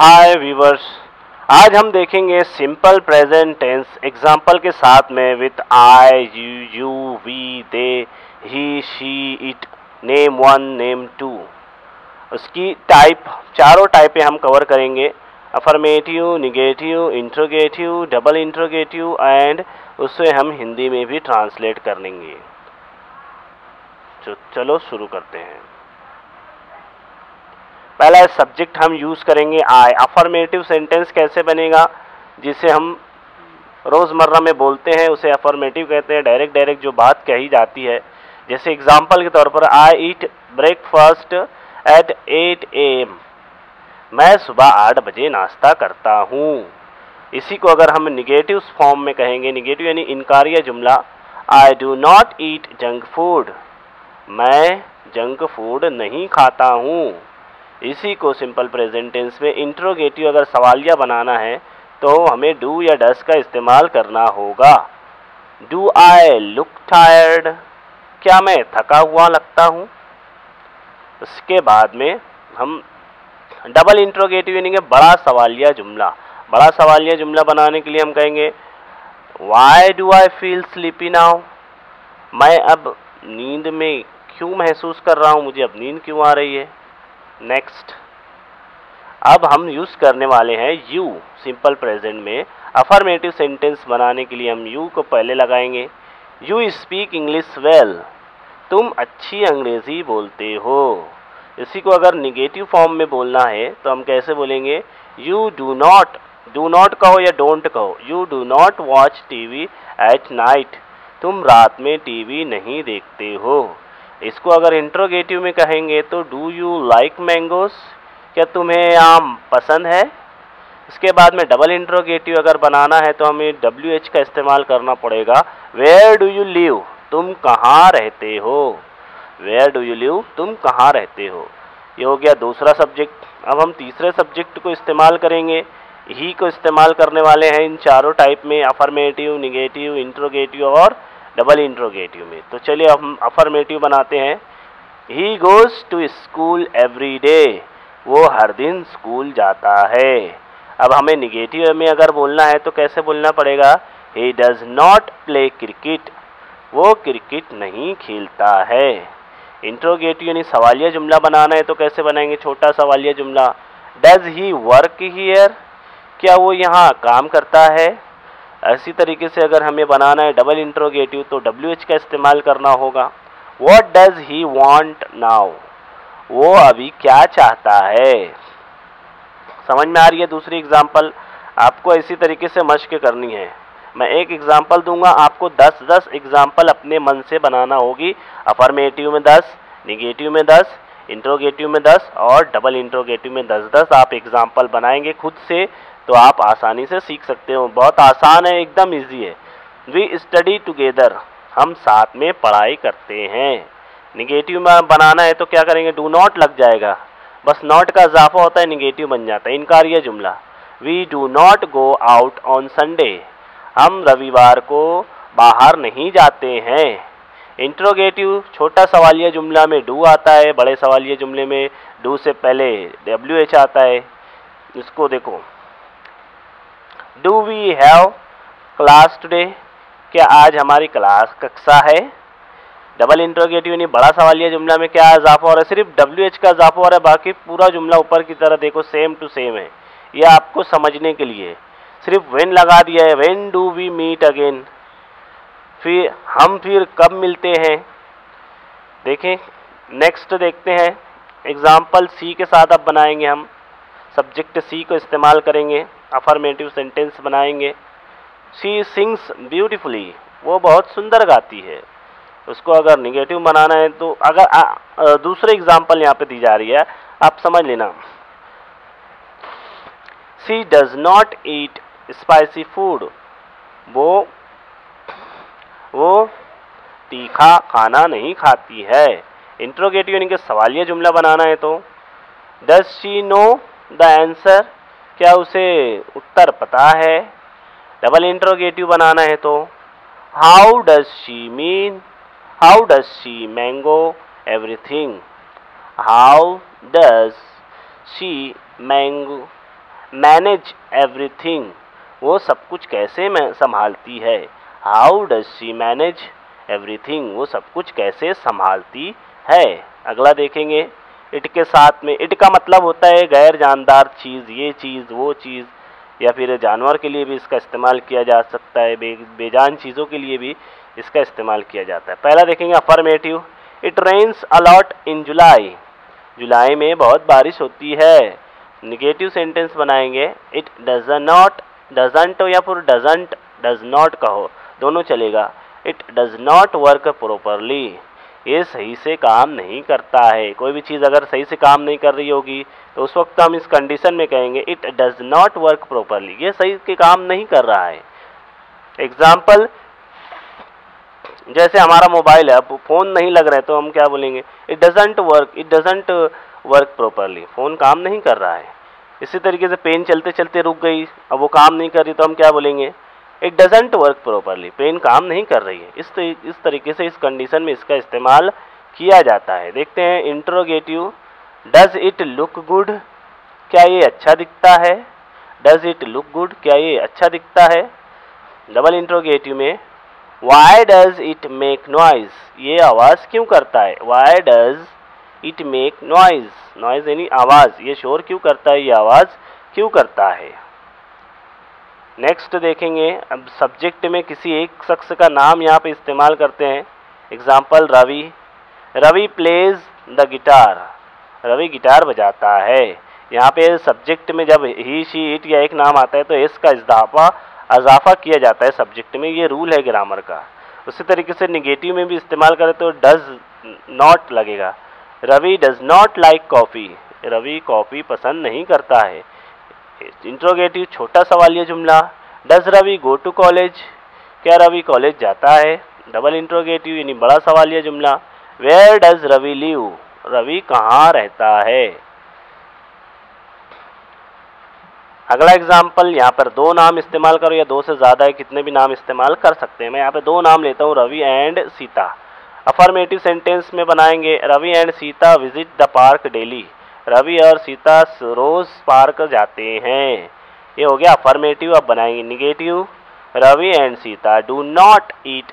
हाय viewers, आज हम देखेंगे सिंपल प्रेजेंट टेंस एग्जाम्पल के साथ में with I, you, we, they, he, she, it, name one, name two. उसकी चारों टाइपें हम कवर करेंगे। Affirmative, negative, interrogative, double interrogative and उसे हम हिंदी में भी ट्रांसलेट कर लेंगे। चलो शुरू करते हैं। पहला सब्जेक्ट हम यूज करेंगे आई। अफर्मेटिव सेंटेंस कैसे बनेगा? जिसे हम रोजमर्रा में बोलते हैं उसे अफर्मेटिव कहते हैं। डायरेक्ट जो बात कही जाती है, जैसे एग्जांपल के तौर पर आई ईट ब्रेकफास्ट एट 8 AM। मैं सुबह 8 बजे नाश्ता करता हूँ। इसी को अगर हम निगेटिव फॉर्म में कहेंगे, निगेटिव यानी इनकारिया जुमला, I do not eat junk food. मैं जंक फूड नहीं खाता हूँ। इसी को सिंपल प्रेजेंट टेंस में इंट्रोगेटिव अगर सवालिया बनाना है तो हमें डू या डस का इस्तेमाल करना होगा। Do I look tired? क्या मैं थका हुआ लगता हूँ? उसके बाद में हम डबल इंट्रोगेटिव यानी कि बड़ा सवालिया जुमला। बड़ा सवालिया जुमला बनाने के लिए हम कहेंगे why do I feel sleepy now? मैं अब नींद में क्यों महसूस कर रहा हूँ? मुझे अब नींद क्यों आ रही है? नेक्स्ट, अब हम यूज करने वाले हैं यू। सिंपल प्रेजेंट में अफर्मेटिव सेंटेंस बनाने के लिए हम यू को पहले लगाएंगे। You speak English well. तुम अच्छी अंग्रेजी बोलते हो। इसी को अगर निगेटिव फॉर्म में बोलना है तो हम कैसे बोलेंगे? यू डू नॉट कहो या डोंट कहो। You do not watch TV at night. तुम रात में टीवी नहीं देखते हो। इसको अगर इंट्रोगेटिव में कहेंगे तो डू यू लाइक मैंगोस? क्या तुम्हें आम पसंद है? इसके बाद में डबल इंट्रोगेटिव अगर बनाना है तो हमें WH का इस्तेमाल करना पड़ेगा। Where do you live? तुम कहाँ रहते हो? Where do you live? तुम कहाँ रहते हो? ये हो गया दूसरा सब्जेक्ट। अब हम तीसरे सब्जेक्ट को इस्तेमाल करेंगे। ही को इस्तेमाल करने वाले हैं इन चारों टाइप में, अफर्मेटिव, निगेटिव, इंट्रोगेटिव और डबल इंट्रोगेटिव में। तो चलिए हम अफर्मेटिव बनाते हैं। He goes to school every day. वो हर दिन स्कूल जाता है। अब हमें निगेटिव में अगर बोलना है तो कैसे बोलना पड़ेगा? He does not play cricket. वो क्रिकेट नहीं खेलता है। इंट्रोगेटिव यानी सवालिया जुमला बनाना है तो कैसे बनाएंगे? छोटा सवालिया जुमला, डज ही वर्क हियर? क्या वो यहाँ काम करता है? ऐसी तरीके से अगर हमें बनाना है डबल इंट्रोगेटिव तो WH का इस्तेमाल करना होगा। What does he want now? वो अभी क्या चाहता है? समझ में आ रही है? दूसरी एग्जाम्पल आपको इसी तरीके से मश्क करनी है। मैं एक एग्जाम्पल दूंगा, आपको 10-10 एग्जाम्पल अपने मन से बनाना होगी। अफर्मेटिव में 10, निगेटिव में 10, इंट्रोगेटिव में 10 और डबल इंट्रोगेटिव में 10-10 आप एग्जाम्पल बनाएंगे खुद से तो आप आसानी से सीख सकते हो। बहुत आसान है, एकदम इजी है। We study together. हम साथ में पढ़ाई करते हैं। निगेटिव में बनाना है तो क्या करेंगे? डू नॉट लग जाएगा, बस नॉट का इजाफा होता है, निगेटिव बन जाता है। इनकारिया जुमला, we do not go out on Sunday. हम रविवार को बाहर नहीं जाते हैं। इंट्रोगेटिव छोटा सवालिया जुमला में डू आता है, बड़े सवालिया जुमले में डू से पहले WH आता है। इसको देखो, do we have class today? क्या आज हमारी कक्षा है? डबल इंट्रोगेटिव यानी बड़ा सवालिया जुमला में क्या इजाफा हो रहा है? सिर्फ WH का इजाफा हो रहा है, बाकी पूरा जुमला ऊपर की तरह देखो सेम टू सेम है। ये आपको समझने के लिए सिर्फ व्हेन लगा दिया है। When do we meet again? फिर कब मिलते हैं? देखें, नेक्स्ट देखते हैं। एग्जाम्पल सी के साथ अब बनाएंगे हम। सब्जेक्ट सी को इस्तेमाल करेंगे, अफर्मेटिव सेंटेंस बनाएंगे। She sings beautifully. वो बहुत सुंदर गाती है। उसको अगर निगेटिव बनाना है तो अगर दूसरे एग्जाम्पल यहाँ पे दी जा रही है, आप समझ लेना। She does not eat spicy food. वो तीखा खाना नहीं खाती है। इंट्रोगेटिव यानी कि सवालिया जुमला बनाना है तो does she know the answer? क्या उसे उत्तर पता है? डबल इंट्रोगेटिव बनाना है तो how does she mean? How does she mango everything? How does she mango manage everything, वो सब कुछ कैसे संभालती है। How does she manage everything, वो सब कुछ कैसे संभालती है। अगला देखेंगे, इट के साथ में, इट का मतलब होता है गैर जानदार चीज़, ये चीज़ वो चीज़, या फिर जानवर के लिए भी इसका इस्तेमाल किया जा सकता है, बेजान चीज़ों के लिए भी इसका इस्तेमाल किया जाता है। पहला देखेंगे affirmative, it rains a lot in July, जुलाई में बहुत बारिश होती है। निगेटिव सेंटेंस बनाएंगे, इट डज नॉट, डजंट या फिर डजंट, डज नॉट कहो, दोनों चलेगा। It does not work properly, ये सही से काम नहीं करता है। कोई भी चीज़ अगर सही से काम नहीं कर रही होगी तो उस वक्त हम इस कंडीशन में कहेंगे it does not work properly, ये सही से काम नहीं कर रहा है। एग्जाम्पल, जैसे हमारा मोबाइल है, अब फ़ोन नहीं लग रहा है तो हम क्या बोलेंगे, it doesn't work properly, phone काम नहीं कर रहा है। इसी तरीके से पेन चलते चलते रुक गई, अब वो काम नहीं कर रही तो हम क्या बोलेंगे, it doesn't work properly, pen काम नहीं कर रही है। इस तरीके से इस कंडीशन में इसका इस्तेमाल किया जाता है। देखते हैं interrogative, does it look good, क्या ये अच्छा दिखता है। डज इट लुक गुड, क्या ये अच्छा दिखता है। डबल इंट्रोगेटिव में, why does it make noise, ये आवाज़ क्यों करता है। Why does it make noise, noise यानी आवाज़, ये शोर क्यों करता है, ये आवाज़ क्यों करता है। नेक्स्ट देखेंगे, अब सब्जेक्ट में किसी एक शख्स का नाम यहाँ पे इस्तेमाल करते हैं। Example, Ravi, Ravi plays the guitar, Ravi guitar बजाता है। यहाँ पे सब्जेक्ट में जब ही शी इट या एक नाम आता है तो एस का इजाफा किया जाता है सब्जेक्ट में, ये रूल है ग्रामर का। उसी तरीके से निगेटिव में भी इस्तेमाल करें तो डज नॉट लगेगा। Ravi does not like coffee, Ravi coffee पसंद नहीं करता है। इंट्रोगेटिव, छोटा सवालिया जुमला, does Ravi go to college, क्या रवि कॉलेज जाता है। डबल इंट्रोगेटिव यानी बड़ा सवालिया जुमला, where does Ravi live, Ravi कहाँ रहता है। अगला एग्जाम्पल, यहाँ पर दो नाम इस्तेमाल करो या दो से ज़्यादा है, कितने भी नाम इस्तेमाल कर सकते हैं। मैं यहाँ पे दो नाम लेता हूँ, Ravi and Sita. Affirmative sentence में बनाएंगे, Ravi and Sita visit the park daily, Ravi और सीता रोज पार्क जाते हैं। ये हो गया अफर्मेटिव। अब बनाएंगे negative, Ravi and Sita do not eat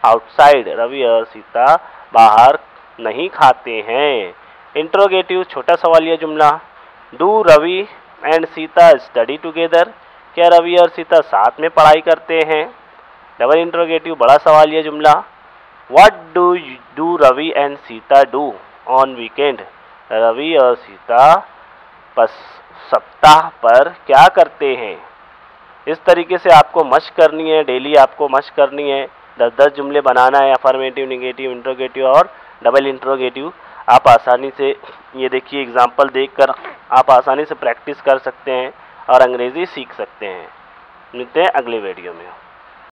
outside, Ravi और सीता बाहर नहीं खाते हैं। इंट्रोगेटिव, छोटा सवालिया जुमला, do Ravi and Sita study together, क्या रवि और सीता साथ में पढ़ाई करते हैं। डबल इंट्रोगेटिव, बड़ा सवालिया जुमला, what do Ravi and Sita do on weekend, Ravi और सीता सप्ताह पर क्या करते हैं। इस तरीके से आपको मशक करनी है, डेली आपको मशक करनी है, 10-10 जुमले बनाना है, अफर्मेटिव, निगेटिव, इंट्रोगेटिव और डबल इंट्रोगेटिव। आप आसानी से ये देखिए एग्जाम्पल देखकर आप आसानी से प्रैक्टिस कर सकते हैं और अंग्रेज़ी सीख सकते हैं। मिलते हैं अगले वीडियो में।